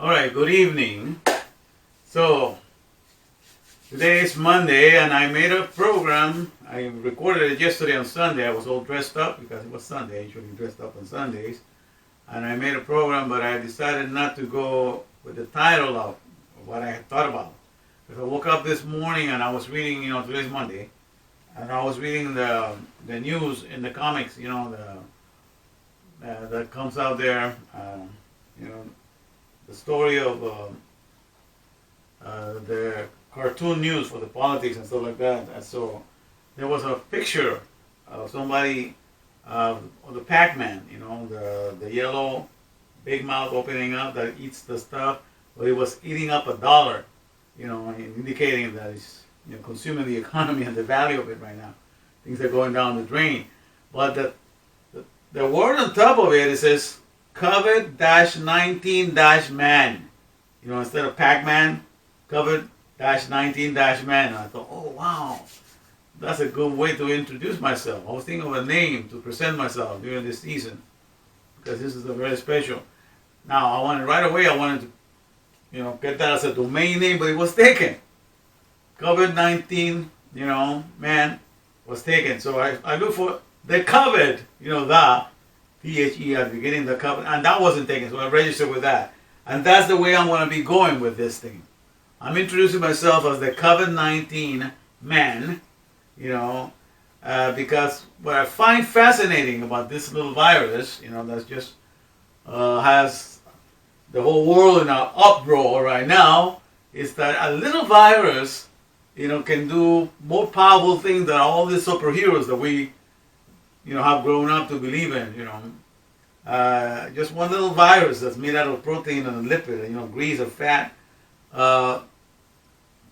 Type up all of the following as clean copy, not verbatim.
All right, good evening. So, today is Monday and I made a program. I recorded it yesterday on Sunday. I was all dressed up because it was Sunday. I usually dressed up on Sundays. And I made a program, but I decided not to go with the title of what I had thought about. Because I woke up this morning and I was reading, today's Monday, and I was reading the news in the comics, that comes out there, the story of the cartoon news for the politics and stuff like that. And so there was a picture of somebody, of the Pac-Man, the yellow big mouth opening up that eats the stuff, but he was eating up $1, indicating that it's consuming the economy and the value of it right now. Things are going down the drain. But the word on top of it says COVID-19-MAN. Instead of Pac-Man, COVID-19-MAN. I thought, oh wow, that's a good way to introduce myself. I was thinking of a name to present myself during this season, because this is a very special. Now I wanted to, get that as a domain name, but it was taken. COVID-19, man, was taken. So I looked for the COVID, the THE at the beginning, the COVID, and that wasn't taken. So I registered with that. And that's the way I'm going to be going with this thing. I'm introducing myself as the COVID-19 man, because what I find fascinating about this little virus, that's just has the whole world in an uproar right now, is that a little virus, can do more powerful things than all the superheroes that we, have grown up to believe in, just one little virus that's made out of protein and lipid, grease or fat,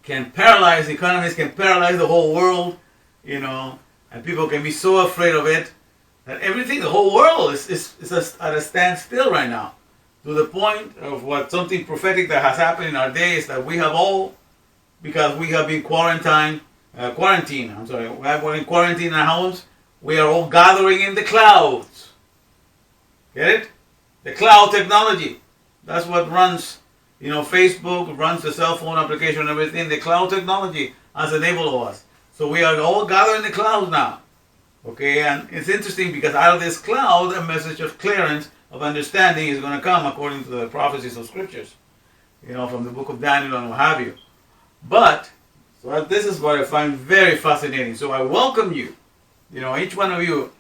can paralyze economies, can paralyze the whole world, and people can be so afraid of it that everything, the whole world is at a standstill right now, to the point of something prophetic that has happened in our days, that we have all, because we have been we're in quarantine in our homes, we are all gathering in the clouds. Get it? The cloud technology. That's what runs, Facebook, runs the cell phone application and everything. The cloud technology has enabled us. So we are all gathering in the clouds now. Okay, and it's interesting because out of this cloud, a message of clearance, of understanding is going to come according to the prophecies of scriptures, from the book of Daniel and what have you. But, so this is what I find very fascinating. So I welcome you, each one of you,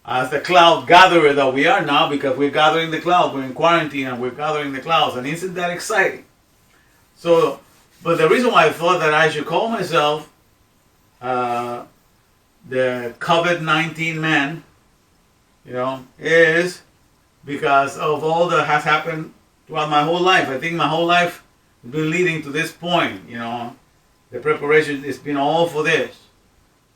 as the cloud gatherer that we are now, because we're gathering the clouds. We're in quarantine and we're gathering the clouds. And isn't that exciting? So, but the reason why I thought that I should call myself the COVID-19 man, is because of all that has happened throughout my whole life. I think my whole life has been leading to this point, The preparation has been all for this.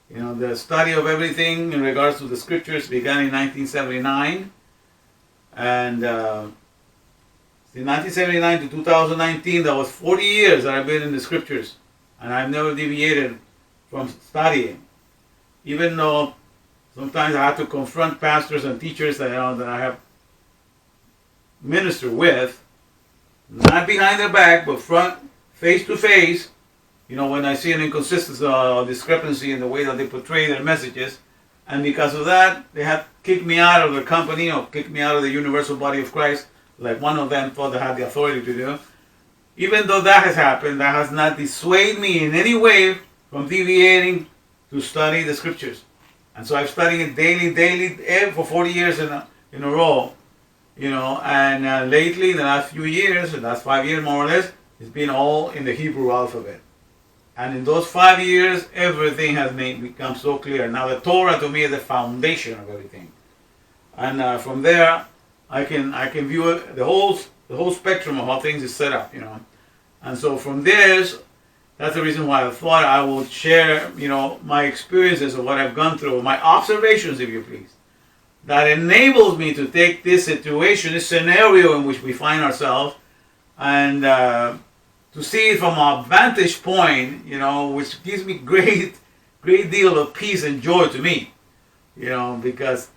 The study of everything in regards to the scriptures began in 1979. And in 1979 to 2019, that was 40 years that I've been in the scriptures. And I've never deviated from studying. Even though sometimes I have to confront pastors and teachers that I have ministered with, not behind their back, but face to face, when I see an inconsistency or discrepancy in the way that they portray their messages. And because of that, they have kicked me out of the company or kicked me out of the universal body of Christ, like one of them thought they had the authority to do. Even though that has happened, that has not dissuaded me in any way from deviating to study the scriptures. And so I've studied it daily, for 40 years in a row, and lately, in the last few years, the last 5 years more or less, it's been all in the Hebrew alphabet. And in those 5 years, everything has become so clear. Now the Torah to me is the foundation of everything. And from there, I can view it, the whole spectrum of how things is set up, And so from this, that's the reason why I thought I would share, my experiences of what I've gone through, my observations, if you please, that enables me to take this situation, this scenario in which we find ourselves, and to see it from a vantage point, which gives me great deal of peace and joy to me, because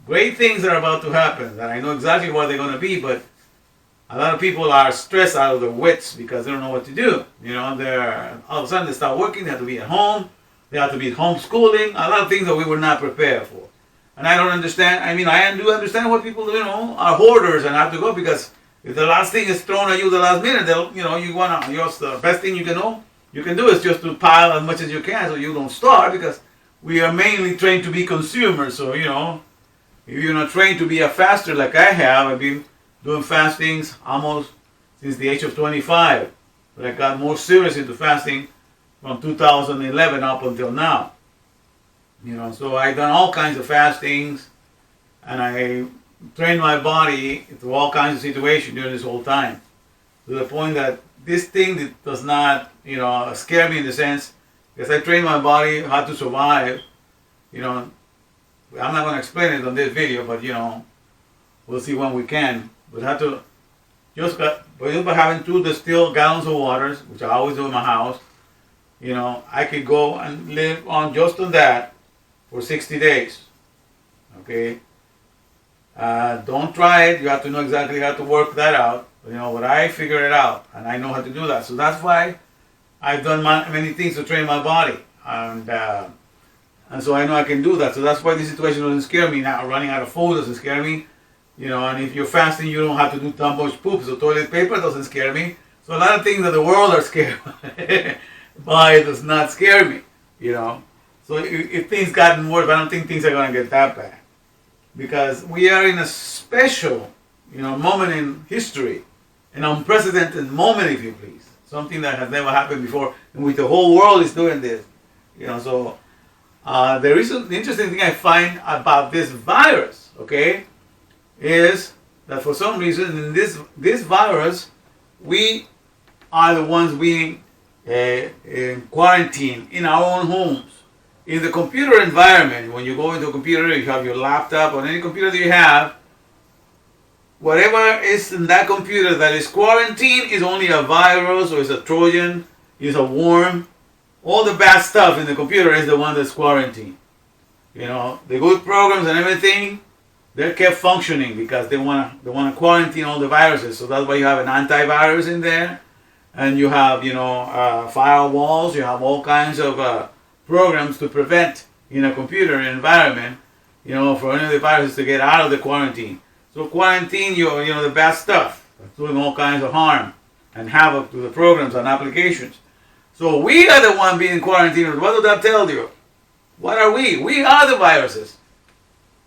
great things are about to happen, and I know exactly what they're going to be, but A lot of people are stressed out of their wits because they don't know what to do. You know, they're all of a sudden they start working. They have to be at home. They have to be homeschooling. A lot of things that we were not prepared for. And I don't understand. I mean, I do understand what people, you know, are hoarders and have to go, because if the last thing is thrown at you the last minute, they'll, you know, you want to, just the best thing you can do is just to pile as much as you can so you don't starve, because we are mainly trained to be consumers. So, you know, if you're not trained to be a faster like I have, I've been doing fastings almost since the age of 25. But I got more serious into fasting from 2011 up until now. You know, so I've done all kinds of fastings, and I trained my body through all kinds of situations during this whole time, to the point that this thing does not, you know, scare me in the sense, because I trained my body how to survive. You know, I'm not going to explain it on this video, but, you know, we'll see when we can. But how to, just by having 2 distilled gallons of waters, which I always do in my house, you know, I could go and live on just on that for 60 days. Okay? Don't try it. You have to know exactly how to work that out. You know, but I figured it out, and I know how to do that. So that's why I've done many things to train my body. And so I know I can do that. So that's why this situation doesn't scare me now. Running out of food doesn't scare me. You know, and if you're fasting, you don't have to do that much poop. So toilet paper doesn't scare me. So a lot of things that the world are scared by does not scare me. You know. So if things gotten worse, I don't think things are going to get that bad. Because we are in a special, you know, moment in history. An unprecedented moment, if you please. Something that has never happened before. And with the whole world is doing this. You know, so there is an interesting thing I find about this virus, okay, is that for some reason in this virus, we are the ones being quarantined in our own homes. In the computer environment, when you go into a computer, you have your laptop or any computer that you have, whatever is in that computer that is quarantined is only a virus, or is a Trojan, is a worm. All the bad stuff in the computer is the one that's quarantined. You know, the good programs and everything, they're kept functioning because they want to quarantine all the viruses. So that's why you have an antivirus in there, and you have, you know, firewalls. You have all kinds of programs to prevent in a computer environment, you know, for any of the viruses to get out of the quarantine. So quarantine, you know, the bad stuff, doing all kinds of harm and havoc to the programs and applications. So we are the one being quarantined. What does that tell you? What are we? We are the viruses.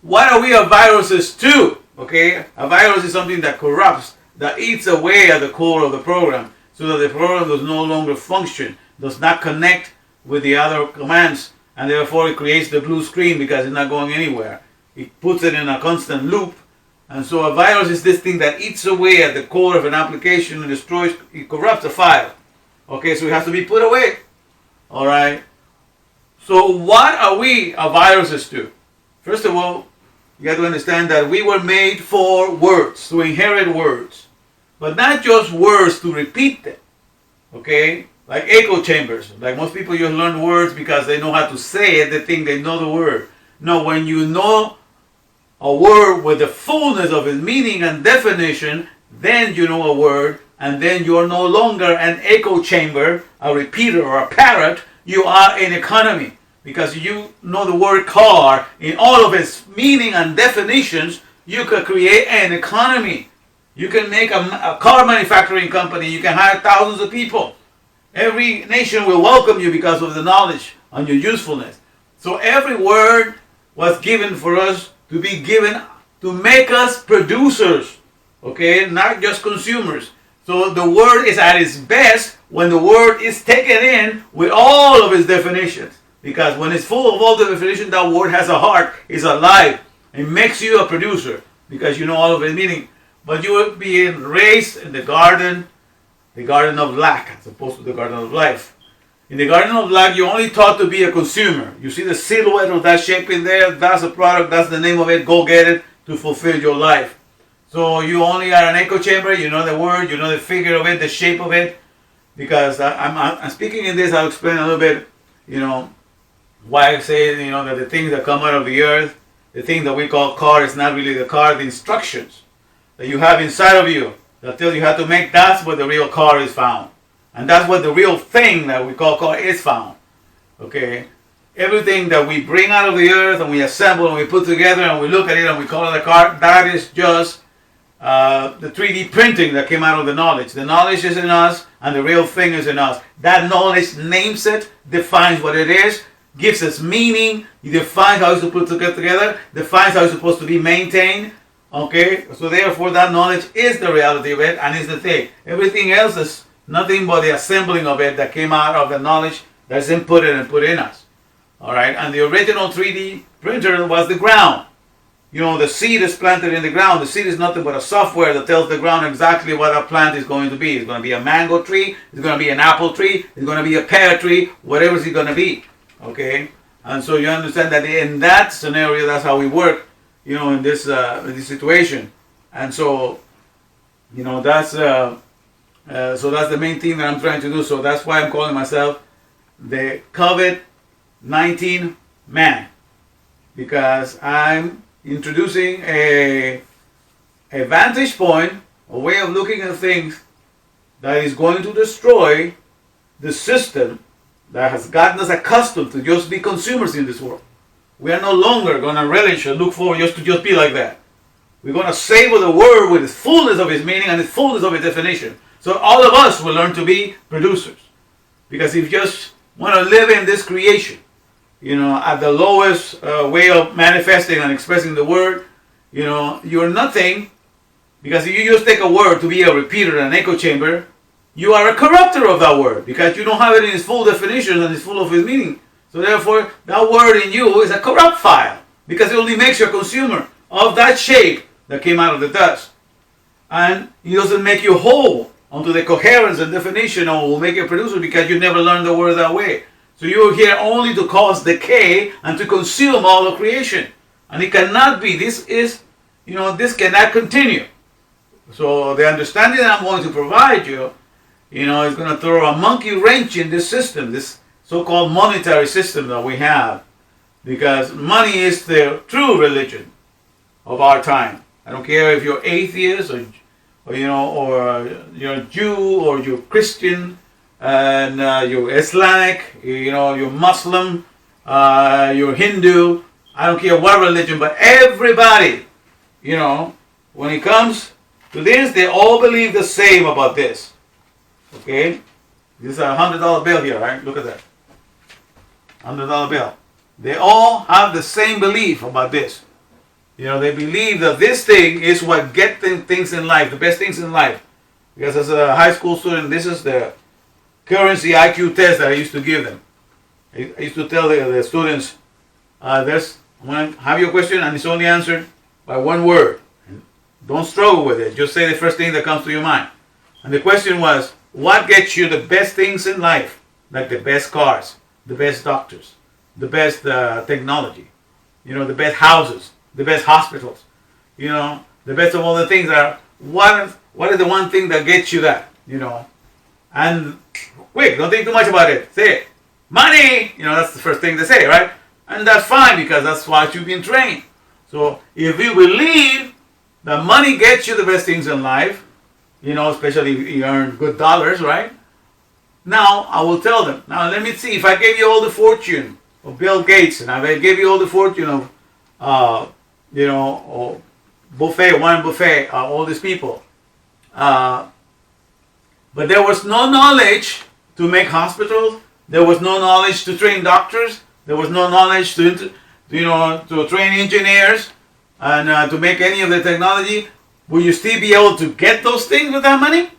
What are we a viruses to? Okay, a virus is something that corrupts, that eats away at the core of the program, so that the program does no longer function, does not connect with the other commands, and therefore it creates the blue screen because it's not going anywhere. It puts it in a constant loop. And so a virus is this thing that eats away at the core of an application and destroys, it corrupts a file. Okay, so it has to be put away. Alright? So what are we a viruses to? First of all, you have to understand that we were made for words, to inherit words. But not just words to repeat them. Okay? Like echo chambers. Like most people, you learn words because they know how to say it. They think they know the word. No, when you know a word with the fullness of its meaning and definition, then you know a word, and then you are no longer an echo chamber, a repeater, or a parrot. You are an economy, because you know the word car in all of its meaning and definitions. You can create an economy. You can make a car manufacturing company. You can hire thousands of people. Every nation will welcome you because of the knowledge and your usefulness. So every word was given for us to be given to make us producers, okay, not just consumers. So the word is at its best when the word is taken in with all of its definitions. Because when it's full of all the definitions, that word has a heart, is alive. It makes you a producer because you know all of its meaning. But you will be raised in the garden of lack, as opposed to the garden of life. In the garden of lack, you're only taught to be a consumer. You see the silhouette of that shape in there? That's a product, that's the name of it. Go get it to fulfill your life. So you only are an echo chamber. You know the word, you know the figure of it, the shape of it. Because I'm speaking in this, I'll explain a little bit, you know, why I say, you know, that the things that come out of the earth, the thing that we call car, is not really the car, the instructions that you have inside of you. that tells you how to make. That's where the real car is found. And that's what the real thing that we call car is found. Okay? Everything that we bring out of the earth and we assemble and we put together and we look at it and we call it a car, that is just the 3D printing that came out of the knowledge. The knowledge is in us and the real thing is in us. That knowledge names it, defines what it is, gives us meaning, it defines how it's supposed to get together, defines how it's supposed to be maintained. Okay? So therefore that knowledge is the reality of it and is the thing. Everything else is nothing but the assembling of it that came out of the knowledge that's inputted and put in us. Alright? And the original 3D printer was the ground. You know, the seed is planted in the ground. The seed is nothing but a software that tells the ground exactly what a plant is going to be. It's going to be a mango tree. It's going to be an apple tree. It's going to be a pear tree. Whatever it's going to be. Okay? And so you understand that in that scenario, that's how we work, you know, in this situation. And so, you know, that's so that's the main thing that I'm trying to do. So that's why I'm calling myself the COVID-19-MAN. Because I'm introducing a vantage point, a way of looking at things that is going to destroy the system that has gotten us accustomed to just be consumers in this world. We are no longer going to relish or look forward just to just be like that. We're going to savor the word with its fullness of its meaning and its fullness of its definition. So all of us will learn to be producers. Because if you just want to live in this creation, you know, at the lowest way of manifesting and expressing the word, you know, you're nothing. Because if you just take a word to be a repeater and an echo chamber, you are a corrupter of that word. Because you don't have it in its full definition and it's full of its meaning. So therefore, that word in you is a corrupt file. Because it only makes you a consumer of that shape that came out of the dust. And it doesn't make you whole onto the coherence and definition, or will make you a producer because you never learned the word that way. So you are here only to cause decay and to consume all of creation. And it cannot be. This is, you know, this cannot continue. So the understanding that I'm going to provide you, you know, is going to throw a monkey wrench in this system, this so-called monetary system that we have. Because money is the true religion of our time. I don't care if you're atheist or you know, or you're a Jew or you're Christian, and you're Islamic, you know, you're Muslim, you're Hindu. I don't care what religion, but everybody, you know, when it comes to this, they all believe the same about this. Okay? This is a $100 bill here, right? Look at that. $100 bill. They all have the same belief about this. You know, they believe that this thing is what gets things in life, the best things in life. Because as a high school student, this is the currency IQ test that I used to give them. I used to tell the students, I'm going to have your question and it's only answered by one word. Don't struggle with it. Just say the first thing that comes to your mind. And the question was, what gets you the best things in life? Like the best cars, the best doctors, the best technology, you know, the best houses, the best hospitals, you know, the best of all the things are, what is the one thing that gets you that, you know? And quick, don't think too much about it. Say it. Money! You know, that's the first thing they say, right? And that's fine because that's what you've been trained. So if you believe that money gets you the best things in life, you know, especially if you earn good dollars, right? Now, I will tell them, now let me see, if I gave you all the fortune of Bill Gates, and I gave you all the fortune of, you know, Warren Buffett, all these people. But there was no knowledge to make hospitals. There was no knowledge to train doctors. There was no knowledge to train engineers and to make any of the technology. Will you still be able to get those things with that money?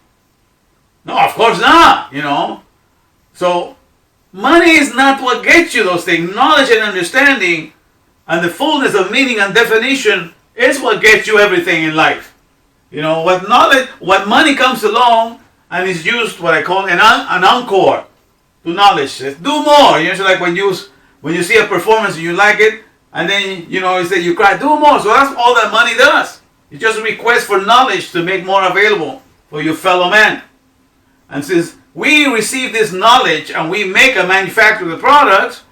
No, of course not, you know. So money is not what gets you those things. Knowledge and understanding and the fullness of meaning and definition is what gets you everything in life. You know, what money comes along and is used, what I call an encore to knowledge. Says, do more. You know, like when you see a performance and you like it, and then, you know, you cry, do more. So that's all that money does. It's just a request for knowledge to make more available for your fellow man. And since we receive this knowledge and we make and manufacture the products,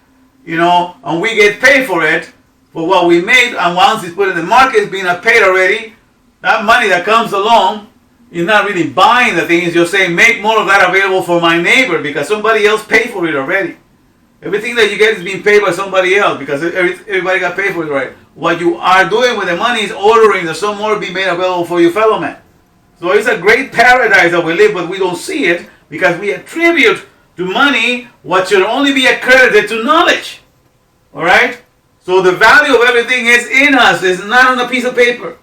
you know, and we get paid for it, for what we made, and once it's put in the market, it's being paid already, that money that comes along, You're not really buying the things. You're saying, make more of that available for my neighbor because somebody else paid for it already. Everything that you get is being paid by somebody else because everybody got paid for it already. What you are doing with the money is ordering that some more be made available for your fellow man. So it's a great paradise that we live, but we don't see it because we attribute to money what should only be accredited to knowledge. Alright? So the value of everything is in us, it's not on a piece of paper.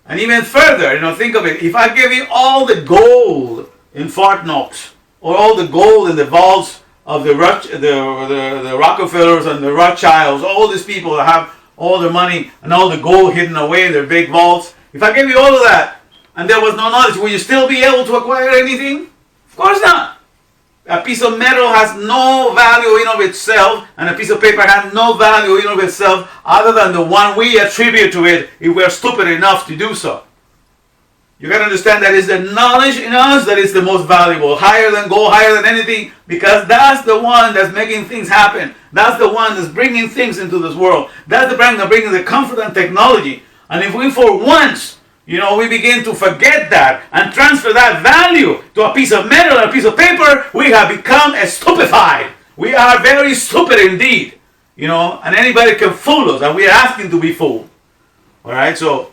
And even further, think of it. If I give you all the gold in Fort Knox, or all the gold in the vaults of the Rockefellers and the Rothschilds, all these people that have all the money and all the gold hidden away in their big vaults, if I gave you all of that, and there was no knowledge, will you still be able to acquire anything? Of course not. A piece of metal has no value in of itself, and a piece of paper has no value in of itself other than the one we attribute to it if we're stupid enough to do so. You got to understand that it's the knowledge in us that is the most valuable, higher than gold, higher than anything, because that's the one that's making things happen. That's the one that's bringing things into this world. That's the brand that's bringing the comfort and technology. And if we for once we begin to forget that and transfer that value to a piece of metal or a piece of paper, we have become stupefied. We are very stupid indeed. And anybody can fool us, and we are asking to be fooled. Alright, so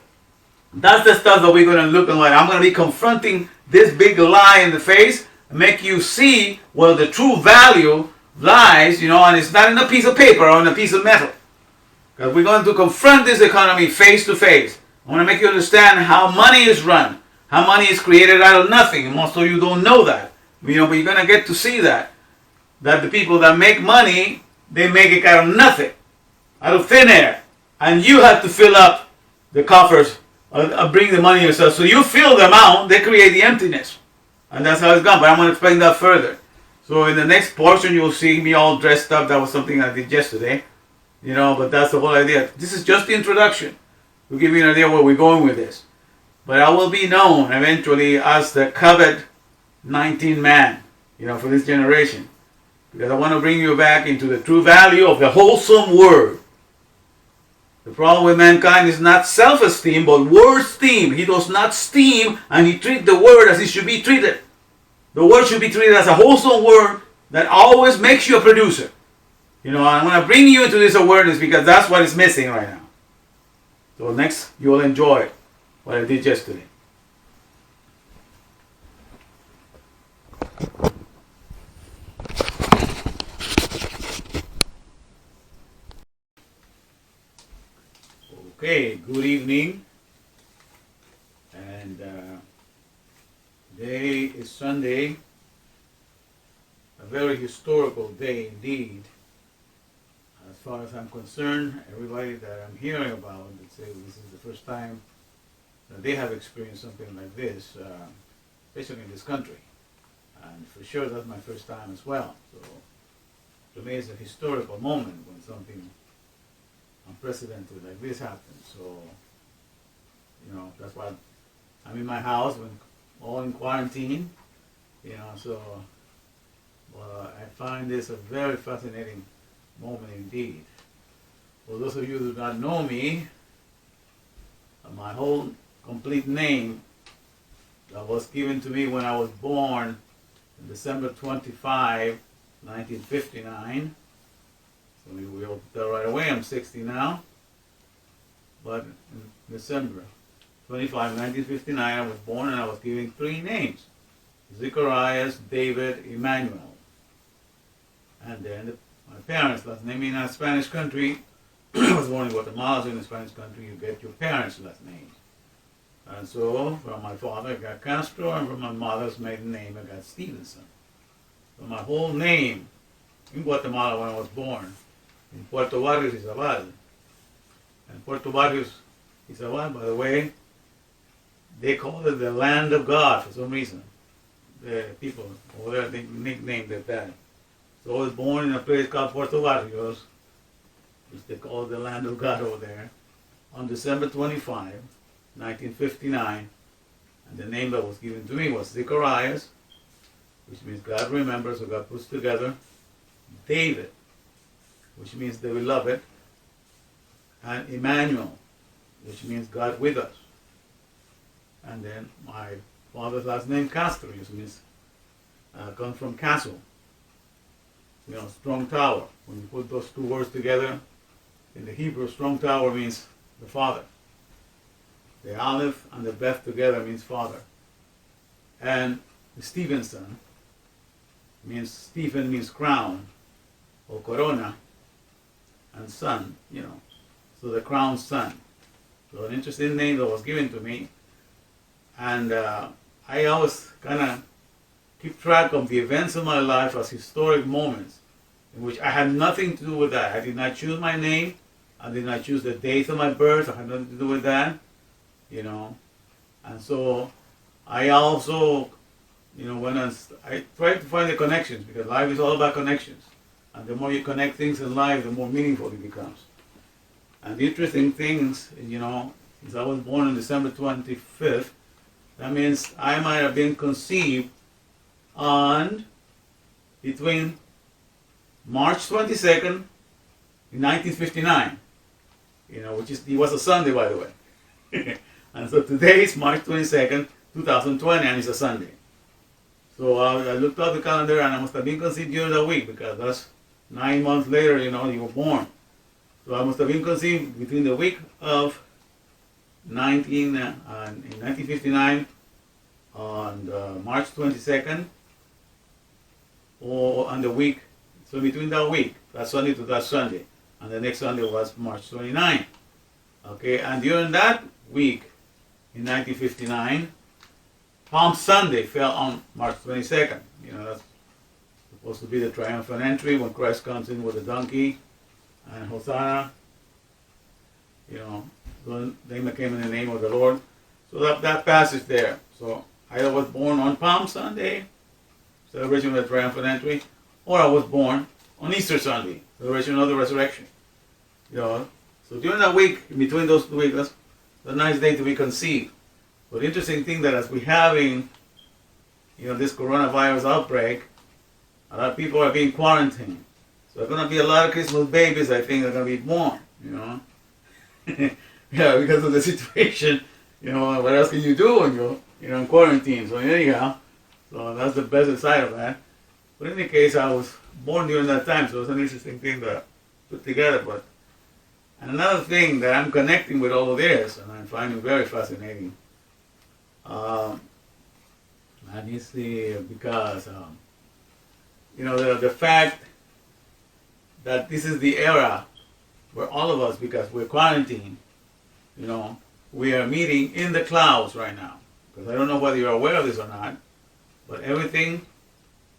that's the stuff that we're going to look at. I'm going to be confronting this big lie in the face and make you see where the true value lies, and it's not in a piece of paper or in a piece of metal. Because we're going to confront this economy face to face. I want to make you understand how money is run, how money is created out of nothing. And most of you don't know that. But you're going to get to see that the people that make money, they make it out of nothing, out of thin air. And you have to fill up the coffers, bring the money yourself. So you fill them out, they create the emptiness. And that's how it's gone. But I'm going to explain that further. So in the next portion, you'll see me all dressed up. That was something I did yesterday. But that's the whole idea. This is just the introduction. To give you an idea where we're going with this. But I will be known eventually as the COVID-19-MAN, for this generation. Because I want to bring you back into the true value of the wholesome word. The problem with mankind is not self-esteem, but word-esteem. He does not esteem, and he treats the word as it should be treated. The word should be treated as a wholesome word that always makes you a producer. I'm going to bring you into this awareness because that's what is missing right now. So next, you'll enjoy what I did yesterday. Okay, good evening. And today is Sunday, a very historical day indeed. As far as I'm concerned, everybody that I'm hearing about, let's say this is the first time that they have experienced something like this, especially in this country. And for sure that's my first time as well. So to me it's a historical moment when something unprecedented like this happens. So, that's why I'm in my house, when all in quarantine, so I find this a very fascinating moment indeed. For those of you who do not know me, my whole complete name that was given to me when I was born on December 25, 1959. So we'll tell right away I'm 60 now. But in December 25, 1959, I was born and I was given 3 names. Zacharias, David, Emmanuel. And then my parents' last name in a Spanish country. I was born in Guatemala, so in a Spanish country you get your parents' last names. And so from my father I got Castro, and from my mother's maiden name I got Stevenson. So my whole name in Guatemala when I was born, in Puerto Barrios, Izabal. And Puerto Barrios, Izabal, by the way, they call it the land of God for some reason. The people over there, they nicknamed it that. So I was born in a place called Puerto Barrios, which they call the land of God over there, on December 25, 1959. And the name that was given to me was Zacharias, which means God remembers, or God puts together. David, which means the beloved. And Emmanuel, which means God with us. And then my father's last name Castro, which means comes from castle. Strong tower. When you put those two words together, in the Hebrew, strong tower means the father. The Aleph and the Beth together means father. And Stevenson means, Stephen means crown or corona, and son, so the crown son. So an interesting name that was given to me. And I always kind of keep track of the events of my life as historic moments in which I had nothing to do with that. I did not choose my name. I did not choose the date of my birth. I had nothing to do with that, And so I also, when I try to find the connections, because life is all about connections. And the more you connect things in life, the more meaningful it becomes. And the interesting things, since I was born on December 25th, that means I might have been conceived on between March 22nd in 1959, which it was a Sunday, by the way. And so today is March 22nd, 2020, and it's a Sunday. So I looked up the calendar, and I must have been conceived during the week, because that's 9 months later, you were born. So I must have been conceived between the week of in 1959 on March 22nd, or on the week, so between that week, that Sunday to that Sunday, and the next Sunday was March 29. Okay, and during that week in 1959, Palm Sunday fell on March 22nd. That's supposed to be the triumphant entry when Christ comes in with a donkey and Hosanna. So they came in the name of the Lord. So that passage there. So I was born on Palm Sunday, celebration of the triumphant entry, or I was born on Easter Sunday, celebration of the resurrection. So during that week, in between those 2 weeks, that's a nice day to be conceived. But the interesting thing that as we're having, this coronavirus outbreak, a lot of people are being quarantined. So there's going to be a lot of Christmas babies, I think, that are going to be born, Yeah, because of the situation, what else can you do when you're in quarantine? So anyhow, so that's the best side of that. But in any case, I was born during that time, so it's an interesting thing to put together. But and another thing that I'm connecting with all of this, and I'm finding very fascinating, and you see, because the fact that this is the era where all of us, because we're quarantined, we are meeting in the clouds right now. Because I don't know whether you're aware of this or not, but everything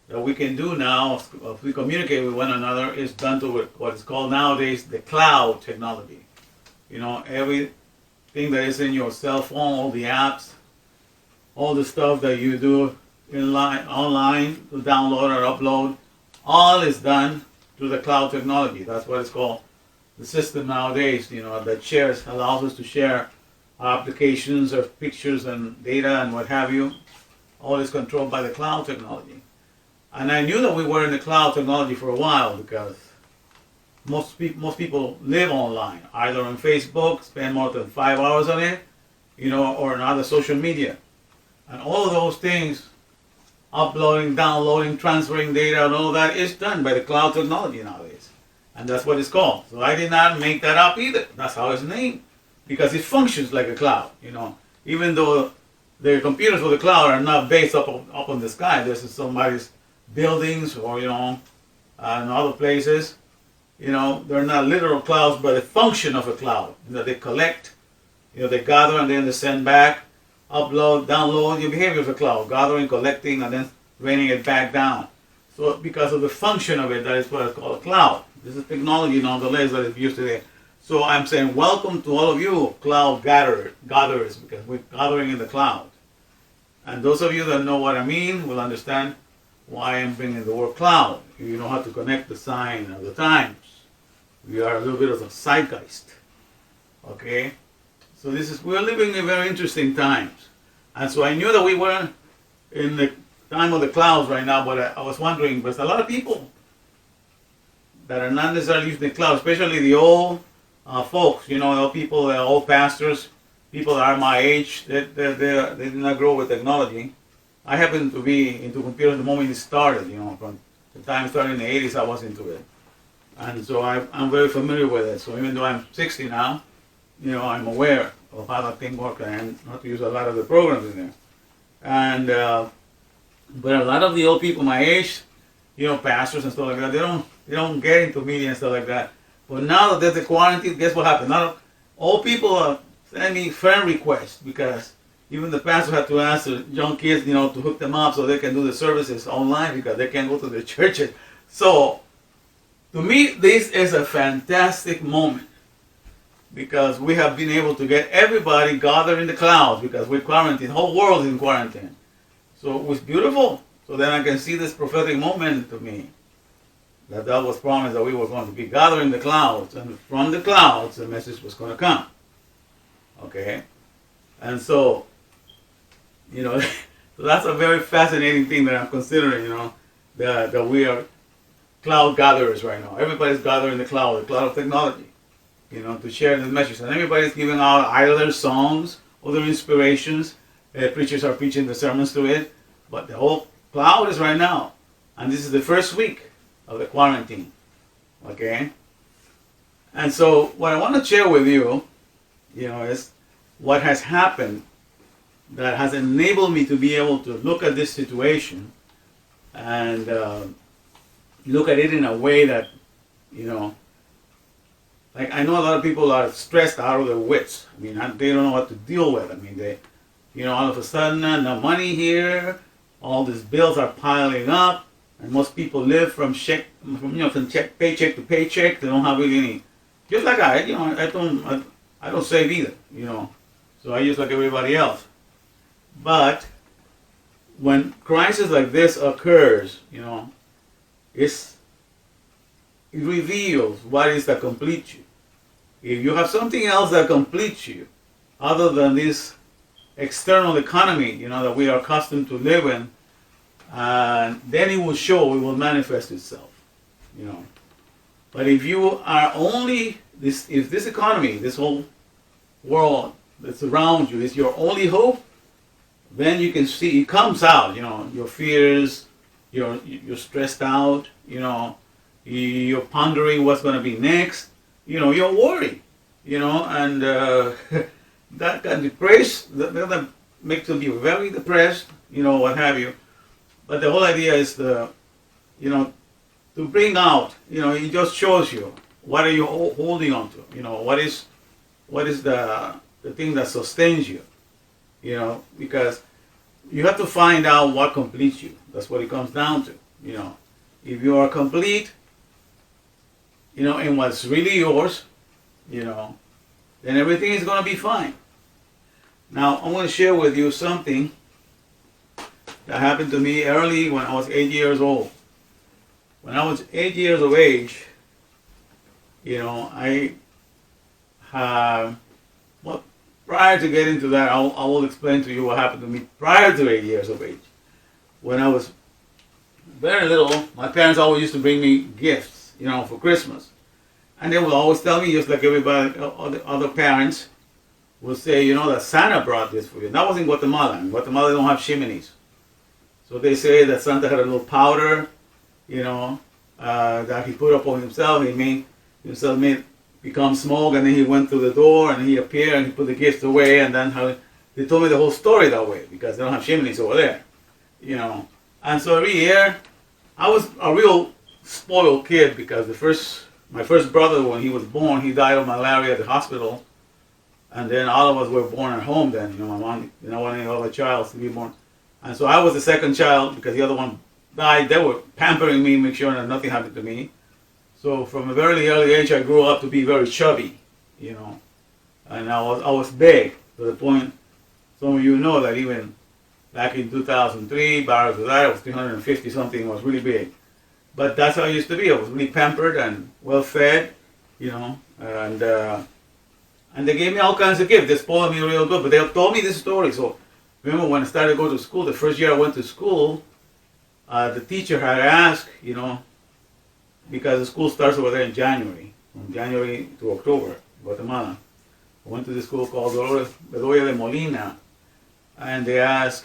that we can do now, if we communicate with one another, is done to what is called nowadays the cloud technology. Everything that is in your cell phone, all the apps, all the stuff that you do online to download or upload, all is done through the cloud technology. That's what it's called. The system nowadays, that allows us to share applications of pictures and data and what have you. All is controlled by the cloud technology. And I knew that we were in the cloud technology for a while, because most people live online, either on Facebook, spend more than 5 hours on it, or on other social media. And all of those things, uploading, downloading, transferring data, and all that is done by the cloud technology nowadays. And that's what it's called. So I did not make that up either. That's how it's named. Because it functions like a cloud, Even though the computers for the cloud are not based up on the sky. This is somebody's buildings or, and other places. They're not literal clouds, but a function of a cloud. They collect, they gather and then they send back, upload, download. Your behavior of a cloud, gathering, collecting, and then raining it back down. So because of the function of it, that is what it's called a cloud. This is technology nonetheless that is used today. So I'm saying welcome to all of you cloud gatherers, because we're gathering in the cloud. And those of you that know what I mean will understand why I'm bringing the word cloud. You know how to connect the sign of the times. We are a little bit of a zeitgeist. Okay? So we're living in very interesting times. And so I knew that we were in the time of the clouds right now, but I was wondering, there's a lot of people that are not necessarily using the cloud, especially the old folks, old people, old pastors, people that are my age, they did not grow with technology. I happen to be into computers the moment it started, from the time it started in the 80s, I was into it. And so I'm very familiar with it. So even though I'm 60 now, I'm aware of how that thing works and how to use a lot of the programs in there. And, but a lot of the old people my age, pastors and stuff like that, they don't get into media and stuff like that. But now that there's a quarantine, guess what happened? Now all people are sending me friend requests because even the pastor had to ask the young kids, to hook them up so they can do the services online because they can't go to the churches. So to me, this is a fantastic moment because we have been able to get everybody gathered in the clouds because we're quarantined. The whole world is in quarantine. So it was beautiful. So then I can see this prophetic moment to me that was promised that we were going to be gathered in the clouds, and from the clouds the message was going to come. Okay? And so, so that's a very fascinating thing that I'm considering, that we are cloud gatherers right now. Everybody's gathering in the cloud of technology, to share the message. And everybody's giving out either their songs or their inspirations. Preachers are preaching the sermons to it. But the whole cloud is right now. And this is the first week of the quarantine. Okay? And so what I want to share with you, is what has happened that has enabled me to be able to look at this situation and look at it in a way that, like I know a lot of people are stressed out of their wits. I mean, they don't know what to deal with. I mean, they, all of a sudden, no money here, all these bills are piling up, and most people live from paycheck to paycheck. They don't have really any. Just like I don't save either, So I use like everybody else. But when crisis like this occurs, it reveals what is that completes you. If you have something else that completes you, other than this external economy, that we are accustomed to live in, then it will show, it will manifest itself, But if you are only, if this economy, this whole world that's around you is your only hope, then you can see, it comes out, your fears, you're stressed out, you're pondering what's going to be next, you're worried, and that can depress, that makes you be very depressed, what have you. But the whole idea is to bring out, it just shows you what are you holding on to, what is the thing that sustains you, because you have to find out what completes you. That's what it comes down to, If you are complete, in what's really yours, then everything is going to be fine. Now, I'm going to share with you something that happened to me early when I was 8 years old. When I was 8 years of age, prior to getting to that, I will explain to you what happened to me prior to 8 years of age. When I was very little, my parents always used to bring me gifts, for Christmas. And they would always tell me, just like everybody, other parents would say, that Santa brought this for you. That was in Guatemala. In Guatemala, they don't have chimneys. So they say that Santa had a little powder, that he put up on himself. He made himself become smoke, and then he went through the door, and he appeared, and he put the gifts away, and then they told me the whole story that way, because they don't have chimneys over there, And so every year, I was a real spoiled kid, because my first brother, when he was born, he died of malaria at the hospital, and then all of us were born at home then, my mom didn't want any other child to be born. And so I was the second child, because the other one died. They were pampering me, make sure that nothing happened to me. So from a very early age, I grew up to be very chubby, and I was big, to the point, some of you know that even back in 2003, prior to that, I was 350 something, I was really big. But that's how I used to be. I was really pampered and well fed, and they gave me all kinds of gifts. They spoiled me real good, but they told me this story. So remember when I started to go to school, the first year I went to school, the teacher had asked, because the school starts over there in January, from January to October, Guatemala. I went to this school called Bedoya de Molina, and they asked,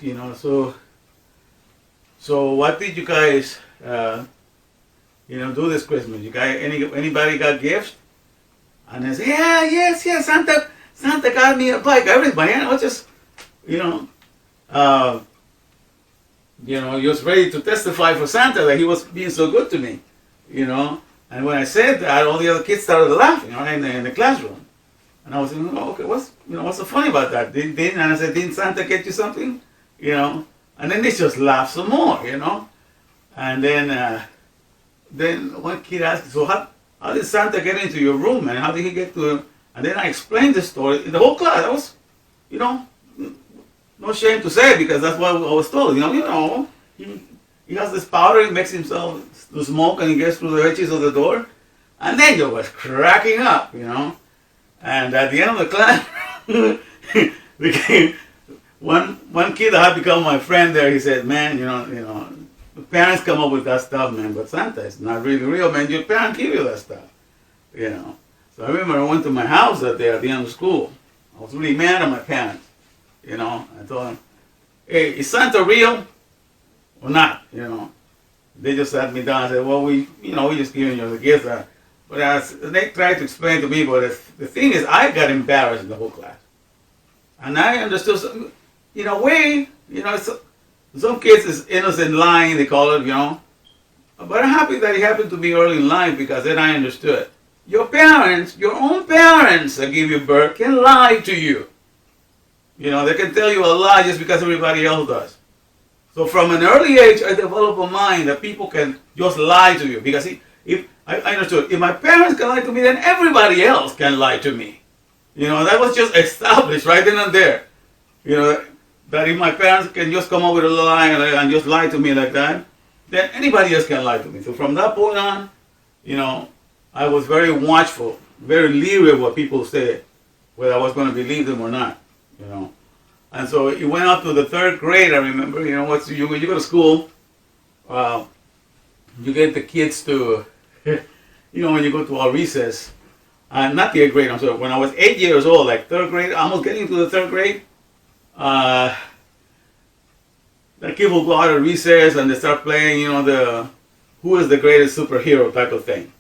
so what did you guys, do this Christmas? You guys, anybody got gifts? And I said, yeah, yes, Santa got me a bike. Everybody, I was just, he was ready to testify for Santa that he was being so good to me, And when I said that, all the other kids started laughing, in the classroom. And I was thinking, okay, what's so funny about that? And I said, didn't Santa get you something? And then they just laughed some more, And then one kid asked, so how did Santa get into your room, and how did he get to? And then I explained the story in the whole class. I was, no shame to say it, because that's what I was told. He has this powder, he makes himself to smoke, and he gets through the edges of the door, and then they was cracking up, And at the end of the class, became one kid that had become my friend there. He said, "Man, the parents come up with that stuff, man, but Santa is not really real, man. Your parents give you that stuff, So I remember I went to my house that day at the end of school. I was really mad at my parents, I told them, "Hey, is Santa real or not?" They just sat me down and said, "Well, we just giving you the gift." But as they tried to explain to me, but the thing is, I got embarrassed in the whole class, and I understood. In a way, some kids is innocent lying, they call it, But I'm happy that it happened to me early in life, because then I understood. Your parents, your own parents that give you birth, can lie to you. They can tell you a lie just because everybody else does. So from an early age, I developed a mind that people can just lie to you. Because if I understood, if my parents can lie to me, then everybody else can lie to me. That was just established right then and there. That if my parents can just come up with a lie and just lie to me like that, then anybody else can lie to me. So from that point on, I was very watchful, very leery of what people said, whether I was going to believe them or not, And so it went up to the third grade, I remember. When you go to school, you get the kids to, when you go to our recess, not the 8th grade, I'm sorry, when I was 8 years old, like 3rd grade, almost getting to the 3rd grade, the kid will go out of recess and they start playing, who is the greatest superhero type of thing,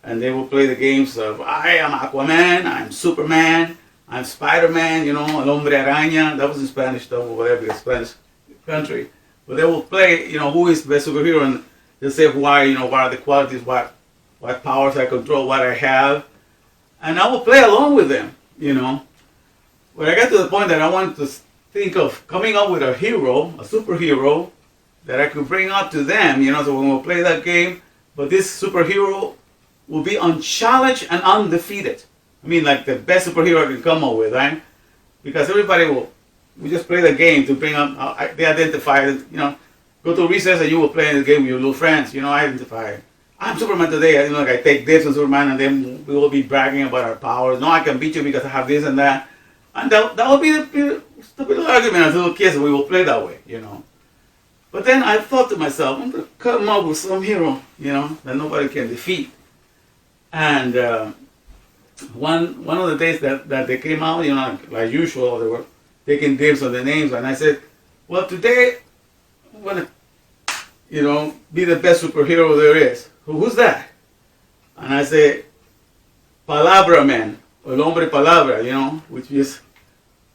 And they will play the games of, I am Aquaman, I'm Superman, I'm Spider-Man, El Hombre Araña. That was in Spanish stuff or whatever, the Spanish country. But they will play, who is the best superhero, and they'll say why, what are the qualities, what powers I control, what I have. And I will play along with them, But I got to the point that I wanted to think of coming up with a hero, a superhero, that I could bring up to them, so when we'll play that game, but this superhero will be unchallenged and undefeated. I mean, like the best superhero I can come up with, right? Because we just play the game to bring up, they identify, go to recess and you will play in the game with your little friends, identify. I'm Superman today, I take this on Superman, and then we will be bragging about our powers. No, I can beat you because I have this and that. And that will be the stupid argument as little kids, and we will play that way, But then I thought to myself, I'm going to come up with some hero, that nobody can defeat. And one of the days that they came out, like usual, they were taking dibs on the names, and I said, well, today I'm going to, be the best superhero there is. Who's that? And I say, Palabra Man, or El Hombre Palabra, which is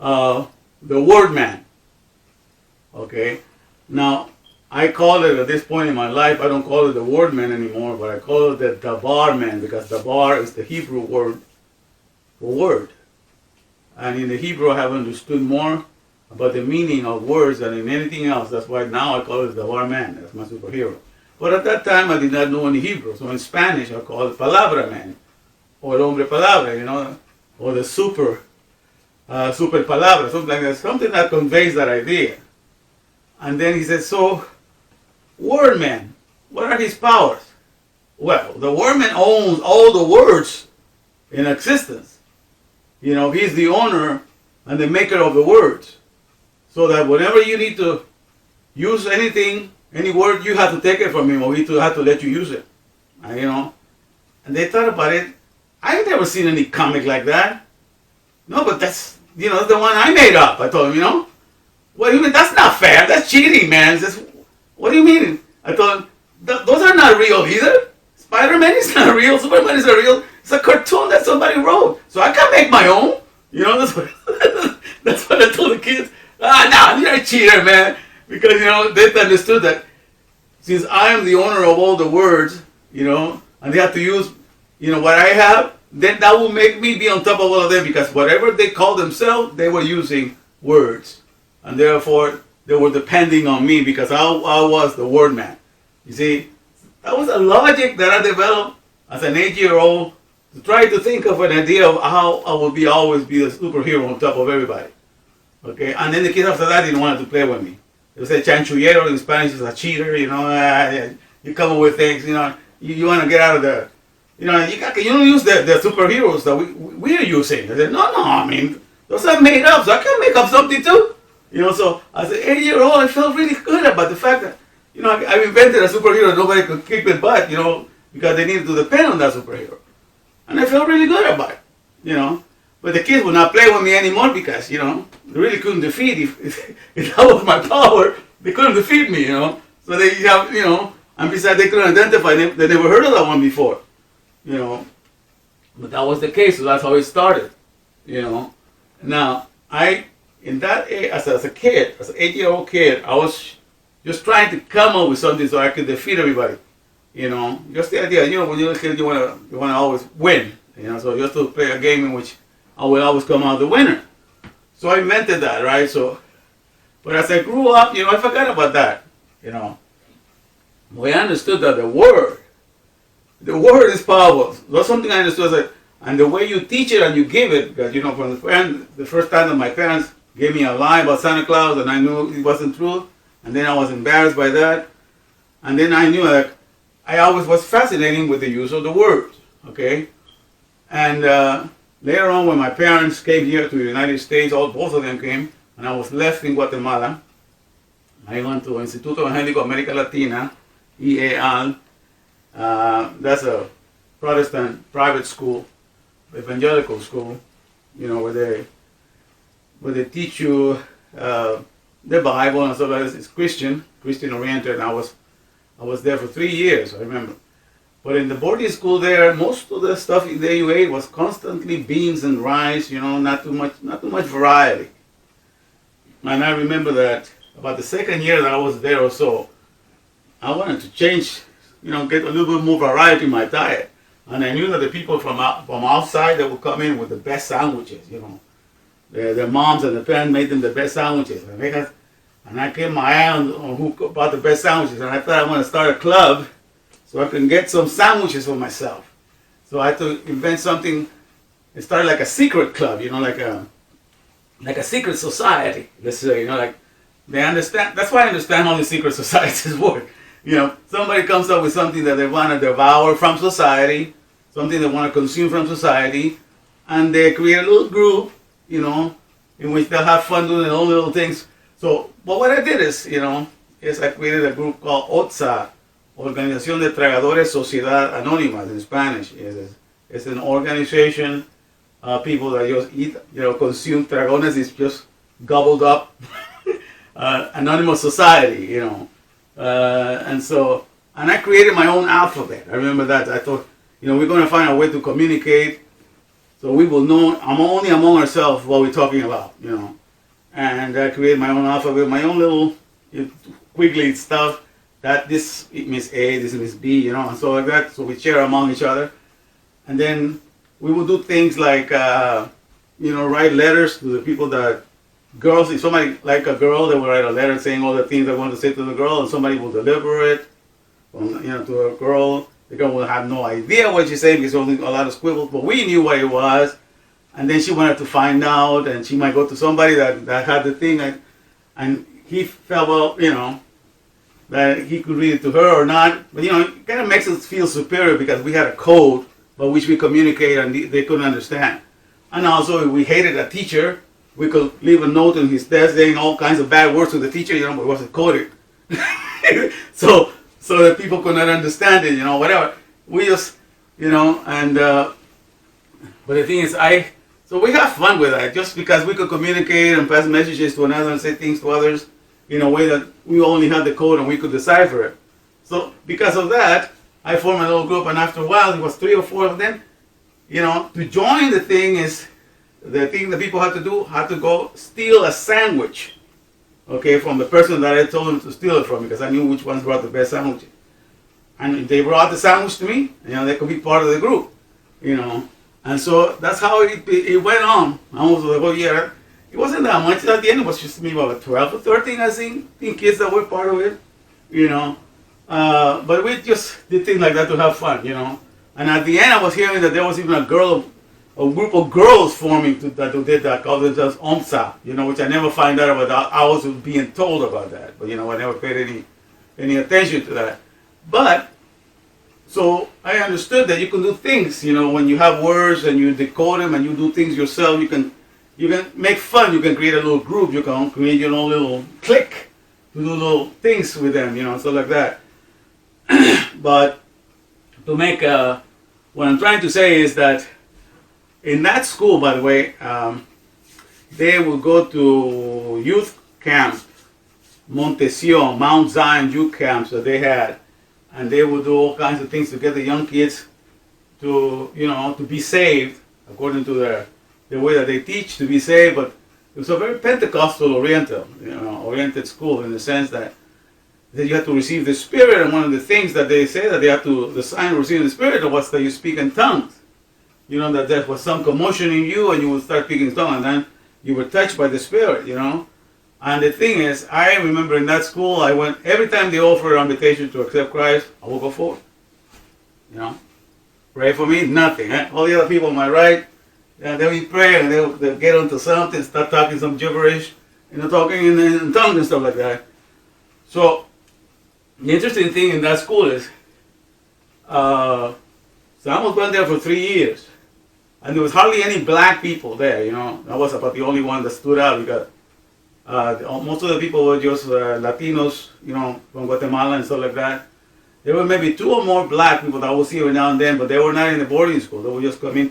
the word man. Okay? Now, I call it, at this point in my life, I don't call it the word man anymore, but I call it the davar man, because davar is the Hebrew word for word. And in the Hebrew, I have understood more about the meaning of words than in anything else. That's why now I call it davar man. That's my superhero. But at that time, I did not know any Hebrew. So in Spanish, I call it palabra man, or el hombre palabra, or the super palabra, something like that, something that conveys that idea. And then he said, so, word man, what are his powers? Well, the word man owns all the words in existence. He's the owner and the maker of the words. So that whenever you need to use anything, any word, you have to take it from him, or he have to let you use it. And they thought about it. I've never seen any comic like that. No, but that's, that's the one I made up. I told him, what do you mean? That's not fair. That's cheating, man. Says, what do you mean? I told him, those are not real either. Spider-Man is not real. Superman is not real. It's a cartoon that somebody wrote. So I can't make my own. That's what, that's what I told the kids. No, you're a cheater, man. Because, they understood that since I am the owner of all the words, and they have to use, what I have, then that will make me be on top of all of them, because whatever they call themselves, they were using words. And therefore, they were depending on me because I was the word man. You see, that was a logic that I developed as an 8-year-old to try to think of an idea of how I would always be the superhero on top of everybody. Okay, and then the kids after that didn't want to play with me. They said chanchullero in Spanish is a cheater, you come up with things, you want to get out of the, you don't use the superheroes that we're using. I said, no, I mean, those are made up, so I can make up something too. So as an 8-year-old, I felt really good about the fact that, I invented a superhero nobody could kick his butt, because they needed to depend on that superhero. And I felt really good about it, But the kids would not play with me anymore because, they really couldn't defeat. If that was my power, they couldn't defeat me, So they have, and besides they couldn't identify, they never heard of that one before, But that was the case, so that's how it started, Now, in that age, as a kid, as an 8-year-old kid, I was just trying to come up with something so I could defeat everybody, Just the idea, when you're a kid, you wanna always win, So just to play a game in which I will always come out the winner. So I invented that, right? So, but as I grew up, I forgot about that, We understood that the word is powerful. That's something I understood. That, and the way you teach it and you give it, because, from the first time that my parents gave me a lie about Santa Claus and I knew it wasn't true, and then I was embarrassed by that, and then I knew that I always was fascinated with the use of the words, okay? And later on, when my parents came here to the United States, both of them came, and I was left in Guatemala. I went to Instituto Evangélico América Latina, EAL. That's a Protestant private school, evangelical school, where they teach you the Bible and stuff like that. It's Christian oriented, and I was there for 3 years, I remember. But in the boarding school there, most of the stuff that you ate was constantly beans and rice, not too much variety. And I remember that about the second year that I was there or so, I wanted to change, get a little bit more variety in my diet. And I knew that the people from outside that would come in with the best sandwiches, Their moms and the parents made them the best sandwiches. And I kept my eye on who bought the best sandwiches. And I thought I want to start a club so I can get some sandwiches for myself. So I had to invent something. It started like a secret club, like a secret society. Let's say, like they understand. That's why I understand how the secret societies work. Somebody comes up with something that they want to devour from society, something they want to consume from society, and they create a little group, in which they'll have fun doing all little things. So, but what I did is I created a group called OTSA, Organización de Tragadores Sociedad Anónima in Spanish. It's an organization, people that just eat, consume tragones, is just gobbled up, anonymous society, and I created my own alphabet. I remember that. I thought, we're going to find a way to communicate so we will know only among ourselves what we're talking about, And I created my own alphabet, my own little quiggly stuff. That this means A, this means B, and so like that. So we share among each other. And then we would do things like, write letters to the people that, girls, if somebody like a girl, they would write a letter saying all the things they want to say to the girl, and somebody will deliver it, to a girl. The girl will have no idea what she's saying because only a lot of squibbles, but we knew what it was. And then she wanted to find out, and she might go to somebody that had the thing, and he felt, well, that he could read it to her or not. But, it kind of makes us feel superior because we had a code by which we communicate and they couldn't understand. And also, if we hated a teacher, we could leave a note on his desk saying all kinds of bad words to the teacher, but it wasn't coded. so that people could not understand it, whatever. We just, but the thing is, So we have fun with that, just because we could communicate and pass messages to another and say things to others in a way that we only had the code and we could decipher it. So because of that, I formed a little group, and after a while, it was 3 or 4 of them. To join the thing is, the thing that people had to do, had to go steal a sandwich, okay, from the person that I told them to steal it from, because I knew which ones brought the best sandwiches. And they brought the sandwich to me, they could be part of the group, And so that's how it went on almost the whole year. It wasn't that much. At the end, it was just maybe about 12 or 13, I think kids that were part of it, But we just did things like that to have fun, And at the end, I was hearing that there was even a group of girls forming that did that, called themselves OMSA, which I never find out about. I was being told about that, but I never paid any attention to that. But so I understood that you can do things, when you have words and you decode them and you do things yourself. You can make fun. You can create a little group. You can create your own little clique to do little things with them, stuff like that. But to make what I'm trying to say is that in that school, by the way, they would go to youth camp, Montesion, Mount Zion youth camps that they had, and they would do all kinds of things to get the young kids to, to be saved according to the way that they teach to be saved. But it was a very Pentecostal oriented school, in the sense that you have to receive the Spirit, and one of the things that they say that they have to, the sign of receiving the Spirit was that you speak in tongues. That there was some commotion in you, and you would start speaking in tongues, and then you were touched by the Spirit, And the thing is, I remember in that school, I went, every time they offered an invitation to accept Christ, I would go forward. Pray for me, nothing. All the other people on my right, they would pray, and they'll get onto something, start talking some gibberish, talking in tongues and stuff like that. So, the interesting thing in that school is, so I almost went there for 3 years. And there was hardly any black people there, I was about the only one that stood out, because most of the people were just Latinos, from Guatemala and stuff like that. There were maybe 2 or more black people that I would see every now and then, but they were not in the boarding school. They would just come in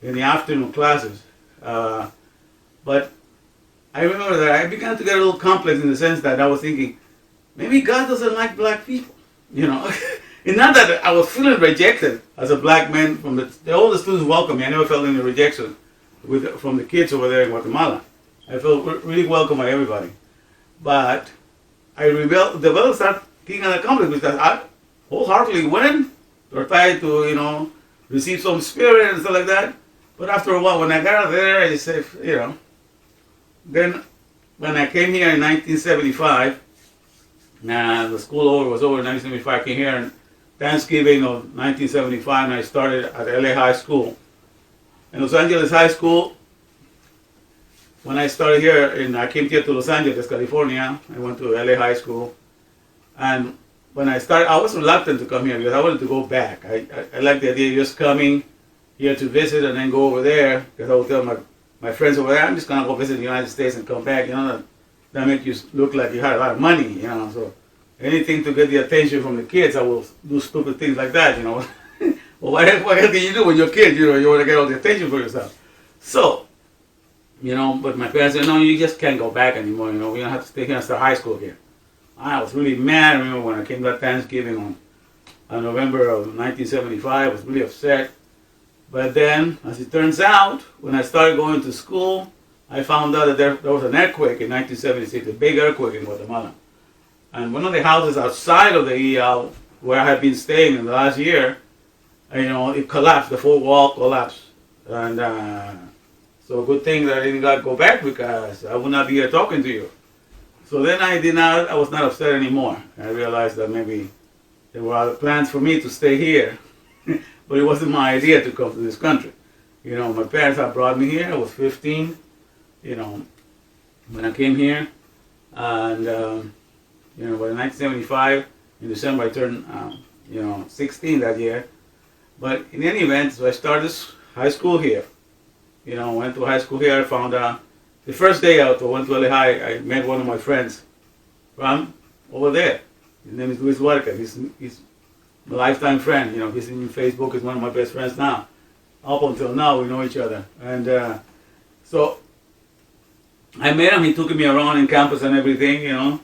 the afternoon classes. But I remember that I began to get a little complex, in the sense that I was thinking, maybe God doesn't like black people, It's not that I was feeling rejected as a black man from all the students welcomed me. I never felt any rejection from the kids over there in Guatemala. I felt really welcome by everybody. But I started thinking of the complex, because I wholeheartedly went to try to, receive some Spirit and stuff like that. But after a while, when I got out there, I just said, Then when I came here in 1975, the school was over in 1975, I came here in Thanksgiving of 1975, and I started at LA High School. In Los Angeles High School, when I started here, I came here to Los Angeles, California. I went to LA High School. And when I started, I was reluctant to come here, because I wanted to go back. I liked the idea of just coming here to visit and then go over there, because I would tell my friends over there, I'm just going to go visit the United States and come back. That makes you look like you had a lot of money, So anything to get the attention from the kids, I will do stupid things like that, Well, what can you do when you're a kid? You want to get all the attention for yourself. So, but my parents said, no, you just can't go back anymore, we don't have to stay here and start high school here. I was really mad. I remember when I came to Thanksgiving on November of 1975, I was really upset. But then, as it turns out, when I started going to school, I found out that there was an earthquake in 1976, a big earthquake in Guatemala. And one of the houses outside of the EL, where I had been staying in the last year, it collapsed, the full wall collapsed. And so good thing that I didn't go back, because I would not be here talking to you. So then I was not upset anymore. I realized that maybe there were other plans for me to stay here, but it wasn't my idea to come to this country. My parents had brought me here. I was 15, when I came here. And, but in 1975, in December, I turned, 16 that year. But in any event, so I started high school here. Went to high school here. I found the first day out, I went to LA High, I met one of my friends from over there. His name is Luis Huarca. He's my lifetime friend. He's in Facebook. He's one of my best friends now. up until now we know each other. And so I met him. He took me around in campus and everything, and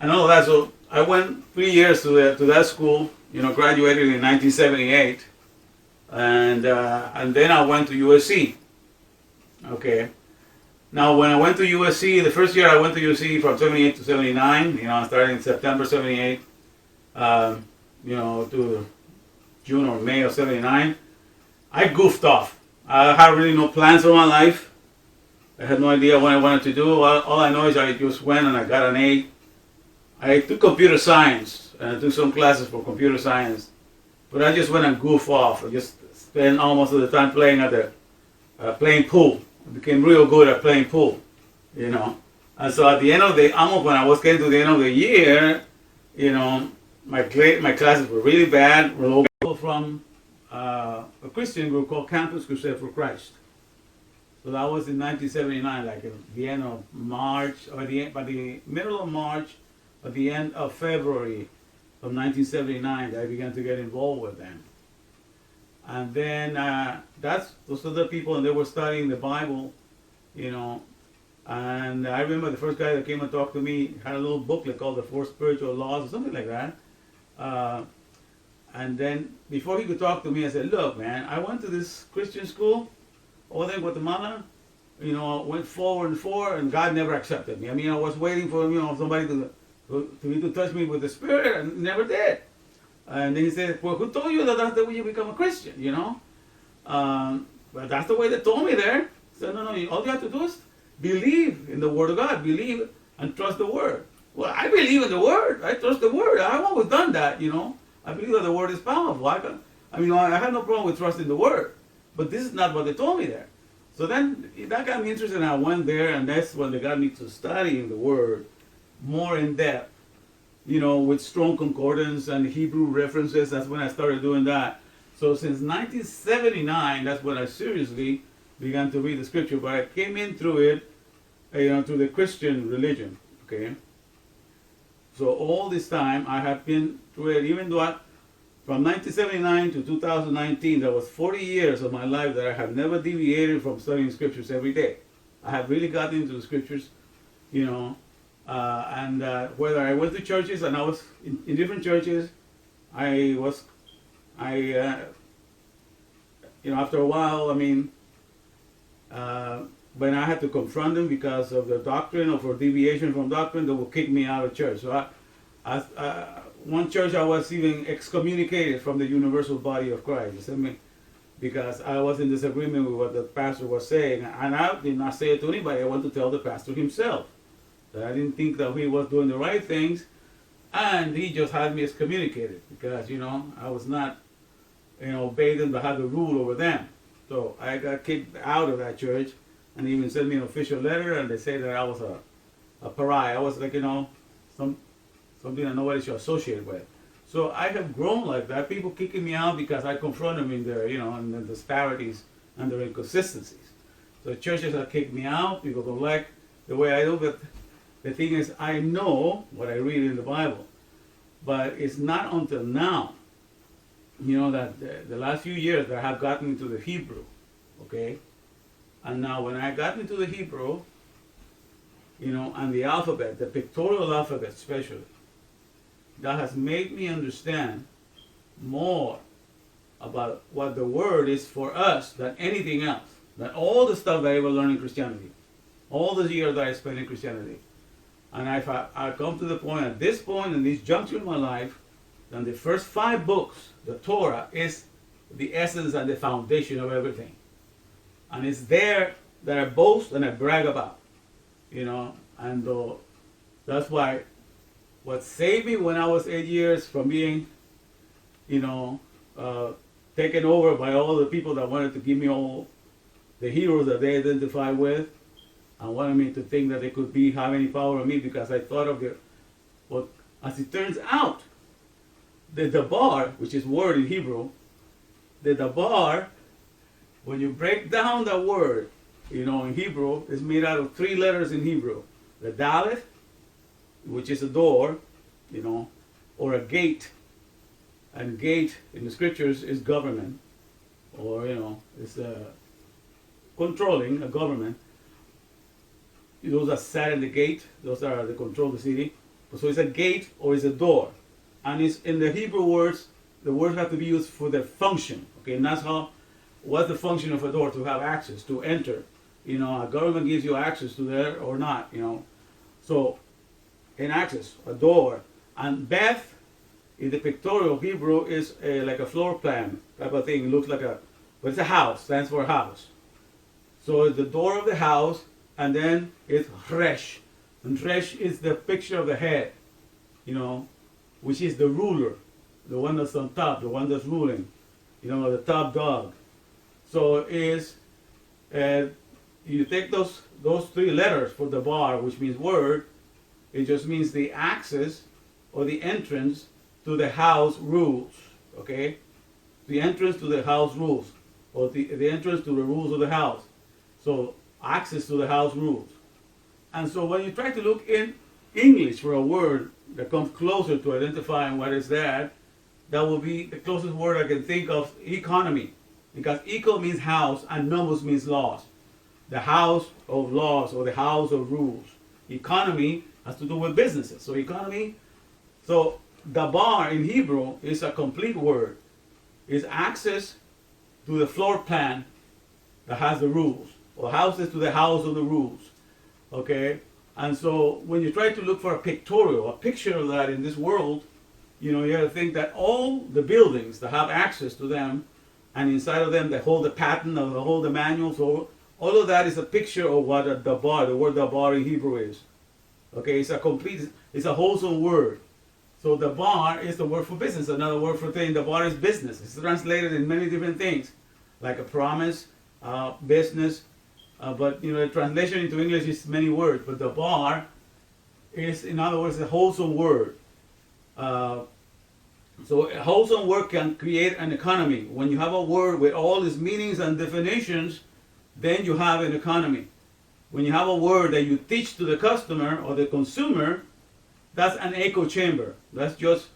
and all that. So I went 3 years to that school. Graduated in 1978, and then I went to USC. Okay. Now, when I went to USC, the first year I went to USC from 78 to 79, I started in September 78, to June or May of 79, I goofed off. I had really no plans for my life. I had no idea what I wanted to do. All I know is I just went and I got an A. I took computer science, and I took some classes for computer science, but I just went and goofed off. I just spent almost all the time playing playing pool. I became real good at playing pool, And so at the end of when I was getting to the end of the year, my classes were really bad. We're from a Christian group called Campus Crusade for Christ. So that was in 1979, like at the end of March, or by the middle of March, or the end of February of 1979, that I began to get involved with them. And then those other people, and they were studying the Bible, And I remember the first guy that came and talked to me had a little booklet called The Four Spiritual Laws or something like that. And then before he could talk to me, I said, look, man, I went to this Christian school over there in Guatemala. Went forward, and God never accepted me. I mean, I was waiting for somebody to touch me with the Spirit, and never did. And then he said, well, who told you that that's the way you become a Christian, But that's the way they told me there. So no, all you have to do is believe in the Word of God. Believe and trust the Word. Well, I believe in the Word. I trust the Word. I've always done that, I believe that the Word is powerful. I have no problem with trusting the Word. But this is not what they told me there. So then that got me interested, and I went there, and that's when they got me to studying the Word more in depth, with strong concordance and Hebrew references. That's when I started doing that. So since 1979, that's when I seriously began to read the Scripture. But I came in through it, through the Christian religion, okay? So all this time, I have been through it, even though from 1979 to 2019, that was 40 years of my life that I have never deviated from studying Scriptures every day. I have really gotten into the Scriptures, and whether I went to churches, and I was in different churches, after a while, when I had to confront them because of the doctrine or for deviation from doctrine, they would kick me out of church. So one church I was even excommunicated from the universal body of Christ. Because I was in disagreement with what the pastor was saying. And I did not say it to anybody. I went to tell the pastor himself that I didn't think that he was doing the right things. And he just had me excommunicated because, I was not, obeying them, but had the rule over them. So I got kicked out of that church, and they even sent me an official letter, and they said that I was a pariah. I was like, something that nobody should associate with. So I have grown like that. People kicking me out because I confront them in their, in the disparities and their inconsistencies. So churches have kicked me out. People don't like the way I do. But the thing is, I know what I read in the Bible. But it's not until now, that the last few years that I have gotten into the Hebrew. Okay? And now when I got into the Hebrew, and the alphabet, the pictorial alphabet especially, that has made me understand more about what the Word is for us than anything else. Than all the stuff that I ever learned in Christianity. All the years that I spent in Christianity. And I come to the point, at this point, in this juncture in my life, that the first 5 books, the Torah, is the essence and the foundation of everything. And it's there that I boast and I brag about. And that's why what saved me when I was 8 years from being, taken over by all the people that wanted to give me all the heroes that they identify with, and wanted me to think that they could have any power on me because I thought of as it turns out, the dabar, which is word in Hebrew, the dabar, when you break down the word, in Hebrew, is made out of 3 letters in Hebrew. The dalet, which is a door, or a gate. And gate in the scriptures is government, or it's controlling a government. Those are sat in the gate. Those are the control the city. So it's a gate or it's a door, and it's in the Hebrew words. The words have to be used for their function. Okay, and that's how. What's the function of a door? To have access, to enter. A government gives you access to there or not. So in access, a door, and Beth in the pictorial Hebrew is like a floor plan type of thing. It looks like but it's a house. Stands for house. So it's the door of the house, and then it's Resh. And Resh is the picture of the head, which is the ruler, the one that's on top, the one that's ruling, the top dog. So you take those three letters for the bar, which means word. It just means the access or the entrance to the house rules. Okay, the entrance to the house rules, or the entrance to the rules of the house. So access to the house rules. And so when you try to look in English for a word that comes closer to identifying what is that will be the closest word I can think of, economy. Because eco means house and nomos means laws. The house of laws or the house of rules. Economy has to do with businesses. So economy, so dabar in Hebrew is a complete word. It's access to the floor plan that has the rules, or houses to the house of the rules. Okay? And so when you try to look for a pictorial, a picture of that in this world, you have to think that all the buildings that have access to them, and inside of them that hold the pattern or hold the manual, so all of that is a picture of what a dabar, the word dabar in Hebrew is. Okay, it's a wholesome word. So dabar is the word for business. Another word for thing, dabar is business. It's translated in many different things, like a promise, business. But the translation into English is many words. But dabar is, in other words, a wholesome word. So a wholesome word can create an economy. When you have a word with all its meanings and definitions, then you have an economy. When you have a word that you teach to the customer or the consumer, that's an echo chamber. That's just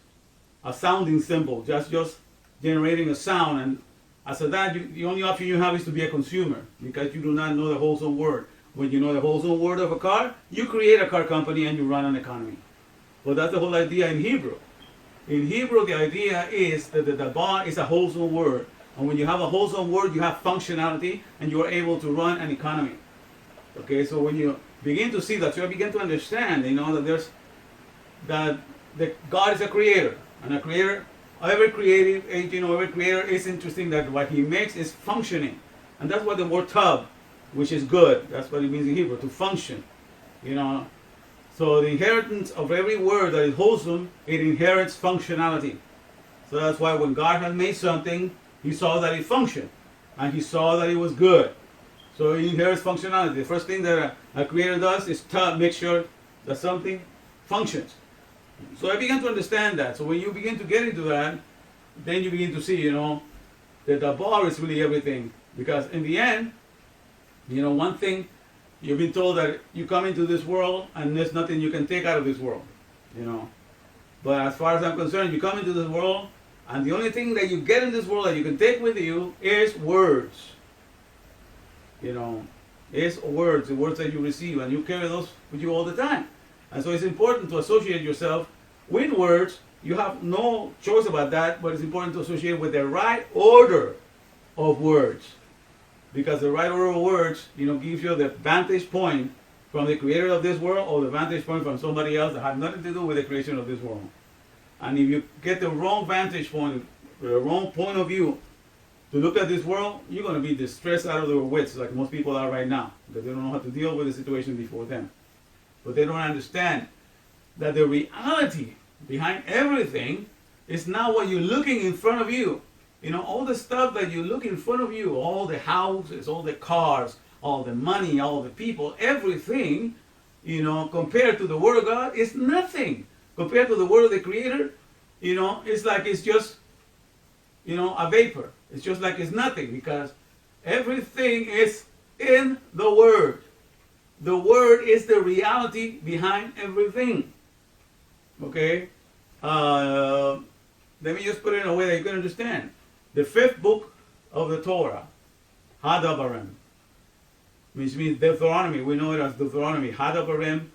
a sounding symbol, just generating a sound. And after that, the only option you have is to be a consumer, because you do not know the wholesome word. When you know the wholesome word of a car, you create a car company and you run an economy. Well, that's the whole idea in Hebrew. In Hebrew, the idea is that the dabar is a wholesome word. And when you have a wholesome word, you have functionality and you are able to run an economy. Okay, so when you begin to see that, so you begin to understand, that God is a creator. And a creator, every creative agent or every creator is interesting that what he makes is functioning. And that's what the word tub, which is good, that's what it means in Hebrew, to function. So the inheritance of every word that is wholesome, it inherits functionality. So that's why when God has made something, he saw that it functioned. And he saw that it was good. So it inherits functionality. The first thing that a creator does is to make sure that something functions. So I began to understand that. So when you begin to get into that, then you begin to see, that the bar is really everything. Because in the end, one thing, you've been told that you come into this world and there's nothing you can take out of this world. But as far as I'm concerned, you come into this world and the only thing that you get in this world that you can take with you is words. It's words, the words that you receive, and you carry those with you all the time. And so it's important to associate yourself with words. You have no choice about that, but it's important to associate with the right order of words. Because the right order of words, gives you the vantage point from the creator of this world or the vantage point from somebody else that has nothing to do with the creation of this world. And if you get the wrong vantage point, the wrong point of view to look at this world, you're going to be distressed out of their wits like most people are right now, because they don't know how to deal with the situation before them. But they don't understand that the reality behind everything is not what you're looking in front of you. All the stuff that you look in front of you, all the houses, all the cars, all the money, all the people, everything, compared to the Word of God, is nothing. Compared to the Word of the Creator, it's like it's just, a vapor. It's just like it's nothing, because everything is in the Word. The Word is the reality behind everything. Okay? let me just put it in a way that you can understand. The fifth book of the Torah, Hadabarim, which means Deuteronomy. We know it as Deuteronomy. Hadabarim.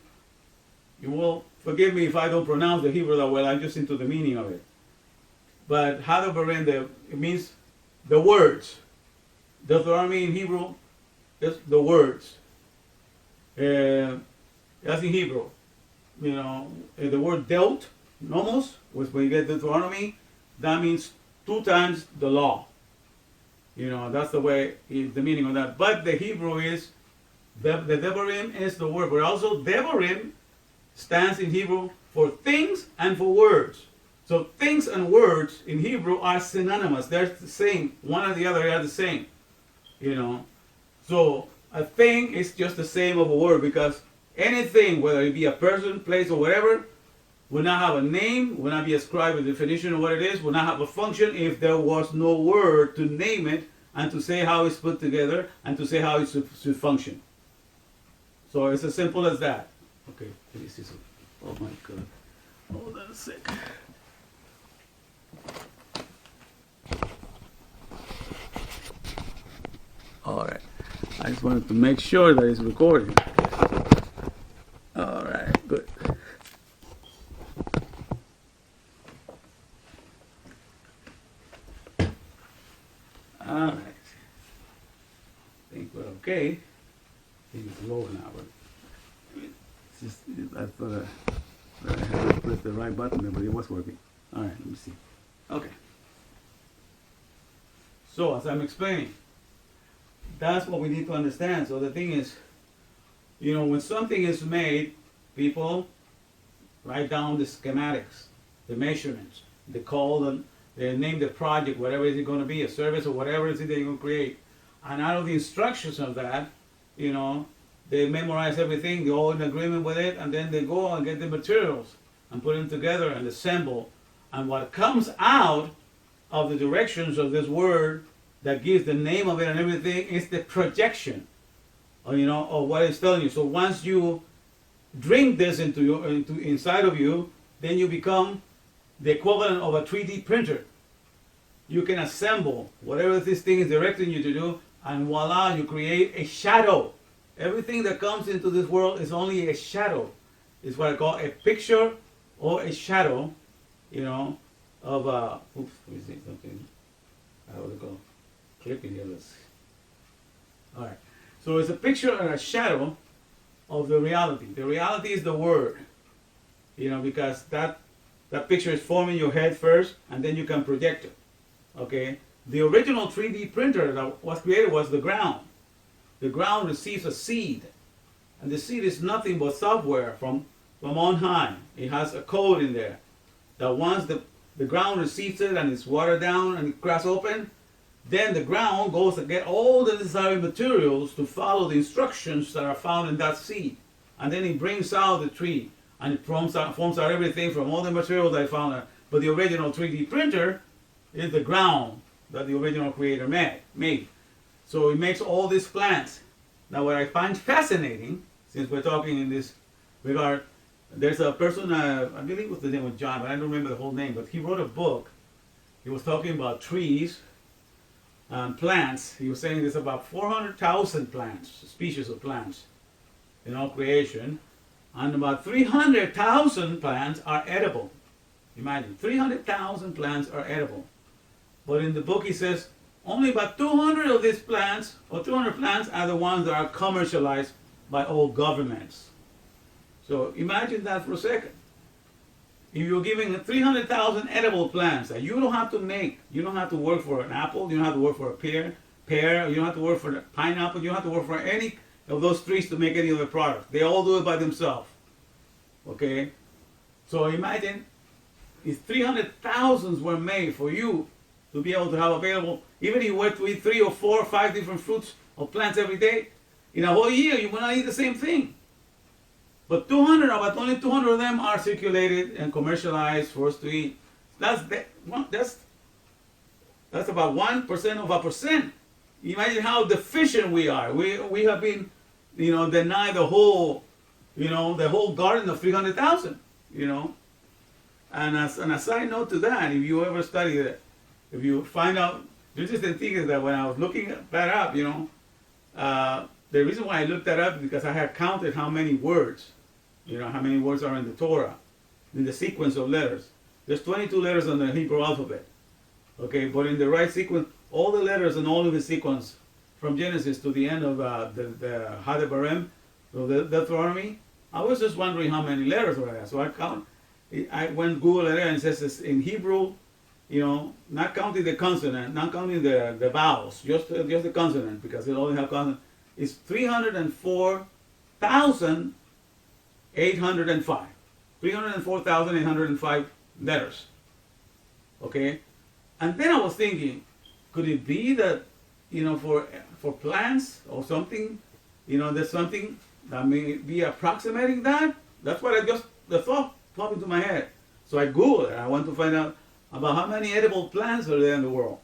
You will forgive me if I don't pronounce the Hebrew that well. I'm just into the meaning of it. But Hadabarim, it means the words. Deuteronomy in Hebrew is the words. That's in Hebrew. You know, the word dealt, nomos, which when you get Deuteronomy, that means 2 times the law. You know, that's the way, the meaning of that. But the Hebrew is, the Devarim is the word, but also Devarim stands in Hebrew for things and for words. So things and words in Hebrew are synonymous. They're the same. One or the other are the same. You know, so a thing is just the same of a word, because anything, whether it be a person, place, or whatever, will not have a name, will not be ascribed a definition of what it is, will not have a function if there was no word to name it and to say how it's put together and to say how it should function. So it's as simple as that. Okay, let me see some. Oh my God. Hold on a sec. All right. I just wanted to make sure that it's recording. All right, good. All right. I think we're okay. I think it's low now, but it's just, I thought that I had to press the right button there, but it was working. All right, let me see. Okay. So, as I'm explaining, that's what we need to understand. So the thing is, you know, when something is made, people write down the schematics, the measurements, they call them, they name the project, whatever it is going to be, a service or whatever it is they're going to create. And out of the instructions of that, you know, they memorize everything, they're all in agreement with it, and then they go and get the materials and put them together and assemble. And what comes out of the directions of this word that gives the name of it and everything is the projection, or, you know, of what it's telling you. So once you drink this into inside of you, then you become the equivalent of a 3D printer. You can assemble whatever this thing is directing you to do, and voila, you create a shadow. Everything that comes into this world is only a shadow. It's what I call a picture or a shadow, you know, of oops, let me see something. How would it go? Clipping here, let's see. All right. So it's a picture and a shadow of the reality. The reality is the word, you know, because that picture is forming your head first, and then you can project it. Okay. The original 3D printer that was created was the ground. The ground receives a seed, and the seed is nothing but software from on high. It has a code in there that once the ground receives it and it's watered down and it cracks open, then the ground goes to get all the necessary materials to follow the instructions that are found in that seed. And then it brings out the tree, and it forms out everything from all the materials I found there. But the original 3D printer is the ground that the original creator made. So it makes all these plants. Now what I find fascinating, since we're talking in this regard, there's a person, I believe it was the name of John, but I don't remember the whole name, but he wrote a book. He was talking about trees and plants. He was saying there's about 400,000 plants, species of plants in all creation, and about 300,000 plants are edible. Imagine, 300,000 plants are edible. But in the book he says only about 200 of these plants, or 200 plants, are the ones that are commercialized by all governments. So imagine that for a second. If you're giving 300,000 edible plants that you don't have to make, you don't have to work for an apple, you don't have to work for a pear, you don't have to work for a pineapple, you don't have to work for any of those trees to make any of the products. They all do it by themselves. Okay? So imagine if 300,000 were made for you to be able to have available, even if you were to eat 3 or 4 or 5 different fruits or plants every day, in a whole year you will not eat the same thing. But 200, about only 200 of them are circulated and commercialized for us to eat. That's about 1% of a percent. Imagine how deficient we are. We have been, you know, denied the whole, you know, the whole garden of 300,000, you know. And as a side note to that, if you ever study it, if you find out, the interesting thing is that when I was looking that up, the reason why I looked that up is because I had counted how many words, how many words are in the Torah, in the sequence of letters. There's 22 letters in the Hebrew alphabet, okay? But in the right sequence, all the letters in all of the sequence, from Genesis to the end of the Hadebarim, so the Deuteronomy, I was just wondering how many letters were there. So I went Google it and it says it's in Hebrew, not counting the consonant, not counting the vowels, just the consonant, because it only has consonant. It's 304,805. 304,805 letters. Okay? And then I was thinking, could it be that, for plants or something, there's something that may be approximating that? That's what the thought popped into my head. So I Googled it. I want to find out about how many edible plants are there in the world.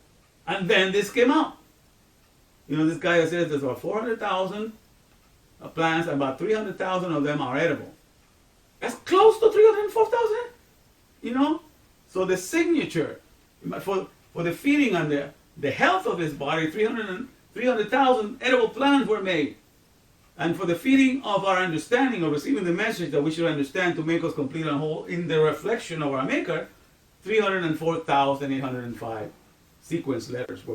And then this came out. This guy says there's about 400,000 plants, and about 300,000 of them are edible. That's close to 304,000, So the signature for the feeding and the health of this body, 300,000 edible plants were made. And for the feeding of our understanding of receiving the message that we should understand to make us complete and whole in the reflection of our Maker, 304,805 sequence letters were